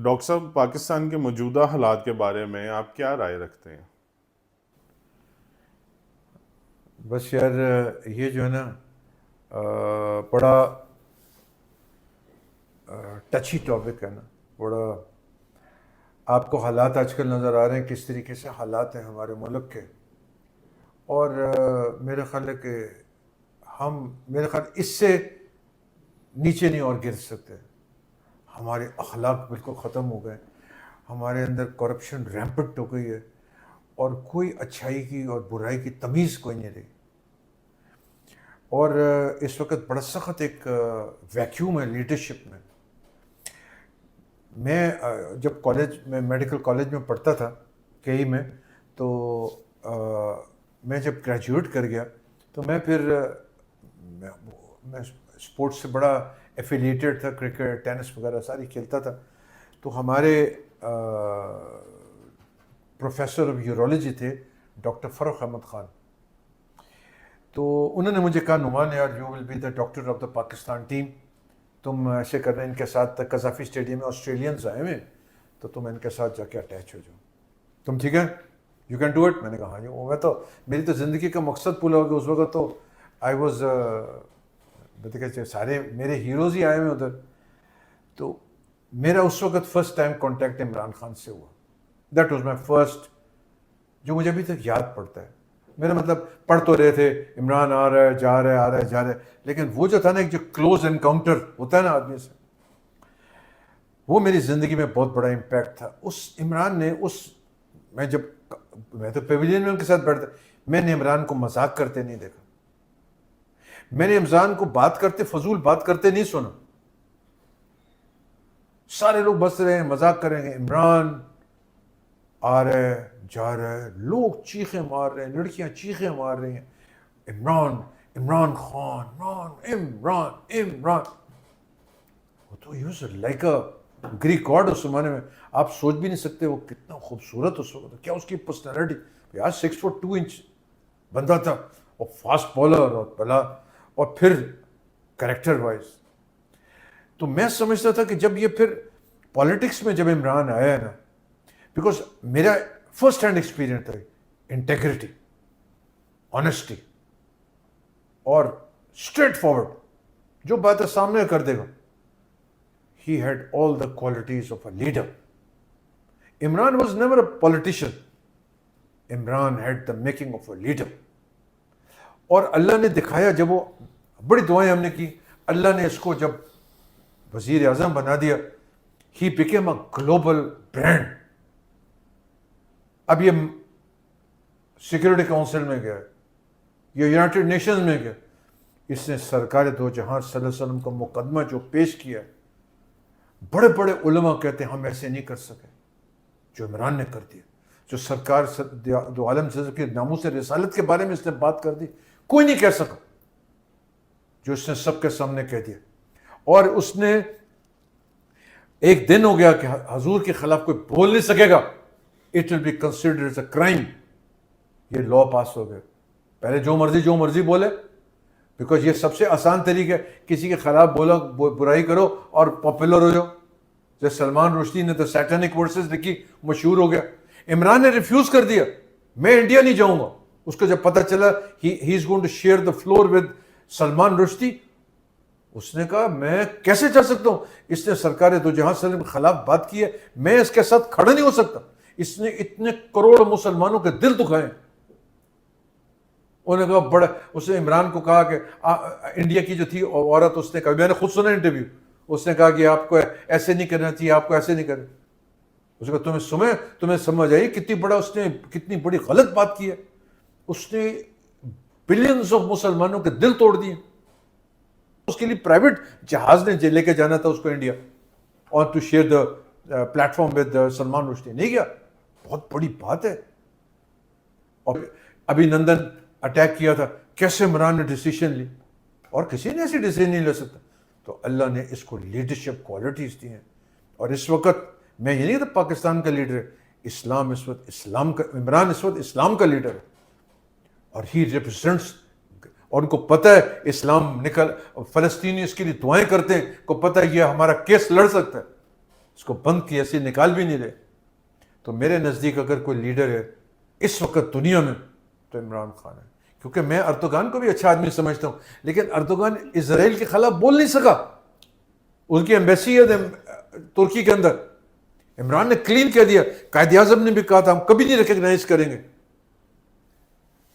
Doctor صاحب، پاکستان کے موجودہ حالات کے بارے میں آپ کیا رائے رکھتے ہیں؟ بس یار، یہ جو ہے نا بڑا ٹچی ٹاپک ہے نا. بڑا آپ کو حالات آج کل نظر آ رہے ہیں کس طریقے سے حالات ہیں ہمارے ملک کے. اور میرا خیال ہے کہ میرا خیال اس سے نیچے نہیں اور گر سکتے. ہمارے اخلاق بالکل ختم ہو گئے، ہمارے اندر کرپشن ریمپٹ ہو گئی ہے، اور کوئی اچھائی کی اور برائی کی تمیز کوئی نہیں رہی. اور اس وقت بڑا سخت ایک ویکیوم ہے لیڈرشپ میں. میں جب میں میڈیکل کالج میں پڑھتا تھا کئی میں، تو میں جب گریجویٹ کر گیا تو میں پھر میں اسپورٹس سے بڑا ایفیلیٹڈ تھا، کرکٹ ٹینس وغیرہ ساری کھیلتا تھا. تو ہمارے پروفیسر آف یورولوجی تھے ڈاکٹر فروخ احمد خان. تو انہوں نے مجھے کہا، نعمان یار، you will be the doctor of the Pakistan team. تم ایسے کر رہے ہیں ان کے ساتھ قذافی اسٹیڈیم میں آسٹریلینز آئے ہوئے، تو تم ان کے ساتھ جا کے اٹیچ ہو جاؤ. تم ٹھیک ہے، یو کین ڈو اٹ. میں نے کہا ہاں جی. میں تو میری تو زندگی کا مقصد پورا ہو گیا. اس وقت تو آئی واز سارے میرے ہیروز ہی آئے ہوئے ادھر. تو میرا اس وقت first time contact Imran Khan سے ہوا. دیٹ واز مائی فرسٹ، جو مجھے ابھی تک یاد پڑتا ہے. میرا مطلب پڑھ تو رہے تھے عمران آ رہا ہے جا رہا ہے آ رہا ہے جا رہا ہے، لیکن وہ جو تھا نا ایک جو کلوز انکاؤنٹر ہوتا ہے نا آدمی سے، وہ میری زندگی میں بہت بڑا امپیکٹ تھا. اس عمران نے میں تو پیویلین میں ان کے ساتھ بیٹھتا، میں نے عمران کو مذاق کرتے نہیں دیکھا. میں نے عمران کو بات کرتے، فضول بات کرتے نہیں سنا. سارے لوگ بس رہے ہیں، مذاق کریں گے، عمران آ رہے جا رہے، لوگ چیخیں مار رہے ہیں، لڑکیاں چیخیں مار رہی ہیں، عمران خان، عمران. وہ تو use like a Greek god اس زمانے میں. آپ سوچ بھی نہیں سکتے وہ کتنا خوبصورت اس وقت، کیا اس کی پرسنالٹی. یار 6 فٹ 2 انچ بندہ تھا، اور فاسٹ بالر اور بلا، اور پھر کریکٹر وائز. تو میں سمجھتا تھا کہ جب یہ پھر پالیٹکس میں جب عمران آیا ہے نا، بیکاز میرا فرسٹ ہینڈ ایکسپیرینس تھا انٹیگریٹی، آنیسٹی، اور اسٹریٹ فارورڈ، جو بات ہے سامنے کر دے گا. He had all the qualities of a leader. Imran was never a politician. Imran had the making of a leader. اور اللہ نے دکھایا، جب وہ بڑی دعائیں ہم نے کی، اللہ نے اس کو جب وزیر اعظم بنا دیا، he became a global brand. اب یہ سیکورٹی کونسل میں گیا، یہ یونائٹڈ نیشنز میں گیا، اس نے سرکار دو جہاں صلی اللہ علیہ وسلم کا مقدمہ جو پیش کیا. بڑے بڑے علماء کہتے ہیں ہم ایسے نہیں کر سکے جو عمران نے کر دیا. جو سرکار دو عالم سے کے ناموس رسالت کے بارے میں اس نے بات کر دی، کوئی نہیں کہہ سکا جو اس نے سب کے سامنے کہہ دیا. اور اس نے ایک دن ہو گیا کہ حضور کے خلاف کوئی بول نہیں سکے گا، it will be considered as a crime. یہ لا پاس ہو گیا. پہلے جو مرضی بولے، بیکاز یہ سب سے آسان طریقہ ہے، کسی کے خلاف بولا، برائی کرو اور پاپولر ہو جاؤ. جیسے سلمان رشدی نے تو سیٹینک ورسز لکھی، مشہور ہو گیا. عمران نے ریفیوز کر دیا، میں انڈیا نہیں جاؤں گا. اس کو جب پتہ چلا he is going to share the floor with Salman Rushdie, اس نے کہا میں کیسے جا سکتا ہوں، اس نے سرکار دو جہاں صلی اللہ علیہ وسلم کے خلاف بات کی ہے، میں اس کے ساتھ کھڑا نہیں ہو سکتا. اس نے اتنے کروڑ مسلمانوں کے دل دکھائے. انہوں نے کہا بڑا، اس نے عمران کو کہا کہ انڈیا کی جو تھی عورت، اس نے کہا، میں نے خود سنا انٹرویو، اس نے کہا کہ آپ کو ایسے نہیں کرنا چاہیے، آپ کو ایسے نہیں کرنا. اس نے کہا تمہیں سمجھ آئی کتنی بڑی غلط بات کی ہے. اس نے بلینز آف مسلمانوں کے دل توڑ دیے. اس کے لیے پرائیویٹ جہاز نے لے کے جانا تھا اس کو انڈیا، اور to share the platform with Salman Rushdie. نہیں گیا. بہت بڑی بات ہے. اور ابھی نندن اٹیک کیا تھا، کیسے عمران نے ڈیسیشن لی، اور کسی نے ایسی ڈیسیجن نہیں لے سکتا. تو اللہ نے اس کو لیڈرشپ کوالٹیز دی ہیں. اور اس وقت میں یہ نہیں کہتا پاکستان کا لیڈر ہے، اسلام اس وقت عمران اس وقت اسلام کا لیڈر ہے. اور ہی ریپرزینٹس، اور ان کو پتہ ہے اسلام فلسطینی اس کے لیے دعائیں کرتے ہیں، کو پتہ ہے یہ ہمارا کیس لڑ سکتا ہے. اس کو بند کی ایسے نکال بھی نہیں رہے. تو میرے نزدیک اگر کوئی لیڈر ہے اس وقت دنیا میں تو عمران خان ہے. کیونکہ میں اردوغان کو بھی اچھا آدمی سمجھتا ہوں، لیکن اردوغان اسرائیل کے خلاف بول نہیں سکا. ان کی ایمبیسی ہے ترکی کے اندر، عمران نے کلین کہہ دیا. قائد اعظم نے بھی کہا تھا ہم کبھی نہیں ریکگنائز کریں گے.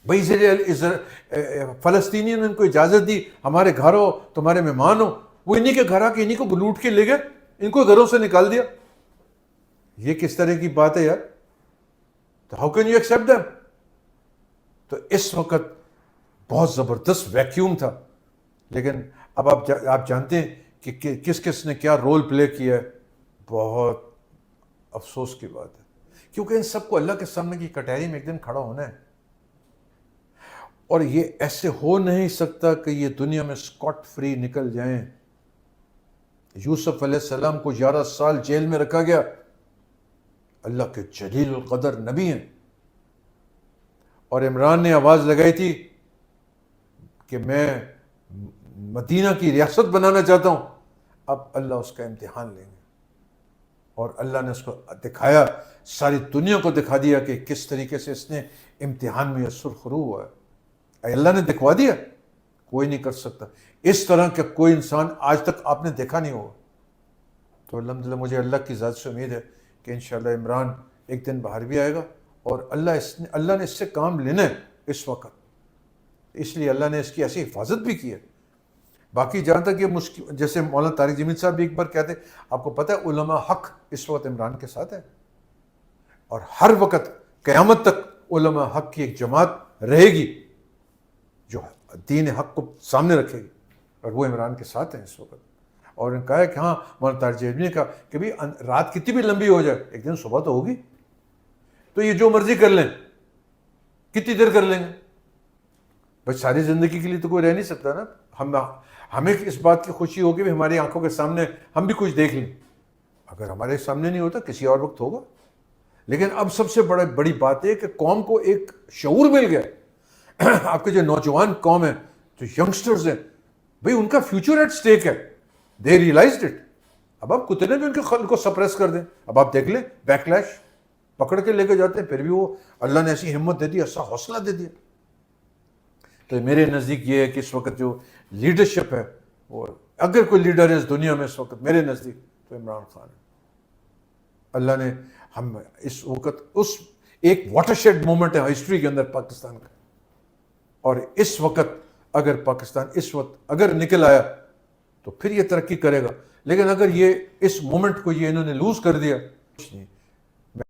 بھائی فلسطینیوں نے ان کو اجازت دی ہمارے گھر ہو، تمہارے مہمان ہو. وہ انہی کے گھر آ کے انہی کو لوٹ کے لے گئے، ان کو گھروں سے نکال دیا. یہ کس طرح کی بات ہے یار؟ تو how can you accept them? تو اس وقت بہت زبردست ویکیوم تھا. لیکن اب آپ جانتے ہیں کہ کس کس نے کیا رول پلے کیا ہے. بہت افسوس کی بات ہے، کیونکہ ان سب کو اللہ کے سامنے کی کٹہری میں ایک دن کھڑا ہونا ہے. اور یہ ایسے ہو نہیں سکتا کہ یہ دنیا میں اسکاٹ فری نکل جائیں. یوسف علیہ السلام کو 11 سال جیل میں رکھا گیا. اللہ کے جلیل القدر نبی ہیں، اور عمران نے آواز لگائی تھی کہ میں مدینہ کی ریاست بنانا چاہتا ہوں. اب اللہ اس کا امتحان لیں گے، اور اللہ نے اس کو دکھایا، ساری دنیا کو دکھا دیا کہ کس طریقے سے اس نے امتحان میں سرخرو ہوا ہے. اللہ نے دکھوا دیا، کوئی نہیں کر سکتا. اس طرح کا کوئی انسان آج تک آپ نے دیکھا نہیں ہوگا. تو الحمدللہ مجھے اللہ کی ذات سے امید ہے کہ انشاءاللہ عمران ایک دن باہر بھی آئے گا، اور اللہ نے اس سے کام لینا ہے اس وقت. اس لیے اللہ نے اس کی ایسی حفاظت بھی کی ہے. باقی جہاں تک یہ مشکل، جیسے مولانا طارق جمیل صاحب بھی ایک بار کہتے، آپ کو پتہ ہے علماء حق اس وقت عمران کے ساتھ ہے، اور ہر وقت قیامت تک علماء حق کی ایک جماعت رہے گی جو دین حق کو سامنے رکھے گی، اور وہ عمران کے ساتھ ہیں اس وقت. اور انہوں نے کہا ہے کہ ہاں، مولانا طارق جمیل نے کہا کہ بھی رات کتنی بھی لمبی ہو جائے ایک دن صبح تو ہوگی. تو یہ جو مرضی کر لیں، کتنی دیر کر لیں گے؟ بس ساری زندگی کے لیے تو کوئی رہ نہیں سکتا نا. ہمیں اس بات کی خوشی ہوگی بھی ہماری آنکھوں کے سامنے ہم بھی کچھ دیکھ لیں. اگر ہمارے سامنے نہیں ہوتا کسی اور وقت ہوگا. لیکن اب سب سے بڑی بات ہے کہ قوم کو ایک شعور مل گیا. آپ کے جو نوجوان قوم ہے، جو ینگسٹرز ہیں، بھئی ان کا فیوچر ایٹ سٹیک ہے. They realized it. اب آپ کتنے بھی ان کے خلق کو سپریس کر دیں، اب آپ دیکھ لیں بیک لیش پکڑ کے لے کے جاتے ہیں، پھر بھی وہ اللہ نے ایسی ہمت دے دی، ایسا حوصلہ دے دیا. تو میرے نزدیک یہ ہے کہ اس وقت جو لیڈرشپ ہے، وہ اگر کوئی لیڈر ہے اس دنیا میں اس وقت میرے نزدیک تو عمران خان ہے. اللہ نے ہم اس وقت اس ایک واٹر شیڈ مومنٹ ہے ہسٹری کے اندر پاکستان کا. اور اس وقت اگر پاکستان اس وقت اگر نکل آیا تو پھر یہ ترقی کرے گا. لیکن اگر یہ اس مومنٹ کو یہ انہوں نے لوز کر دیا، کچھ نہیں.